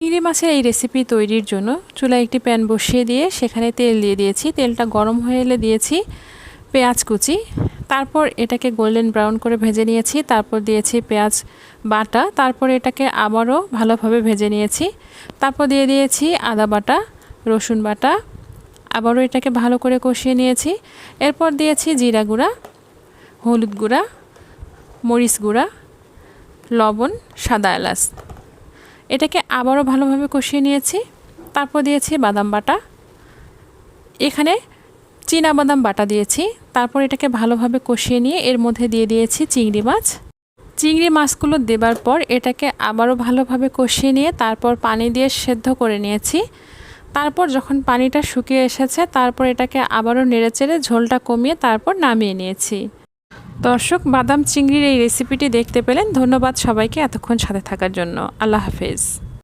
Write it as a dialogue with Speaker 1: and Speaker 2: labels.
Speaker 1: চিংড়ি মাছের এই রেসিপি তৈরির জন্য চুলায় একটি প্যান বসিয়ে দিয়ে সেখানে তেল দিয়ে দিয়েছি। তেলটা গরম হয়ে এলে দিয়েছি পেঁয়াজ কুচি, তারপর এটাকে গোল্ডেন ব্রাউন করে ভেজে নিয়েছি। তারপর দিয়েছি পেঁয়াজ বাটা, তারপর এটাকে আবারও ভালোভাবে ভেজে নিয়েছি। তারপর দিয়ে দিয়েছি আদা বাটা, রসুন বাটা, আবারও এটাকে ভালো করে কষিয়ে নিয়েছি। এরপর দিয়েছি জিরা গুঁড়া, হলুদ গুঁড়া, মরিচ গুঁড়া, লবণ, সাদা এলাচ। এটাকে আবারও ভালোভাবে কষিয়ে নিয়েছি। তারপর দিয়েছি বাদাম বাটা, এখানে চীনা বাদাম বাটা দিয়েছি। তারপর এটাকে ভালোভাবে কষিয়ে নিয়ে এর মধ্যে দিয়ে দিয়েছি চিংড়ি মাছ। চিংড়ি মাছগুলো দেবার পর এটাকে আবারও ভালোভাবে কষিয়ে নিয়ে তারপর পানি দিয়ে সেদ্ধ করে নিয়েছি। তারপর যখন পানিটা শুকিয়ে এসেছে তারপর এটাকে আবারও নেড়েচেড়ে ঝোলটা কমিয়ে তারপর নামিয়ে নিয়েছি। দর্শক, বাদাম চিংড়ির এই রেসিপিটি দেখতে পেলেন। ধন্যবাদ সবাইকে এতক্ষণ সাথে থাকার জন্য। আল্লাহ হাফেজ।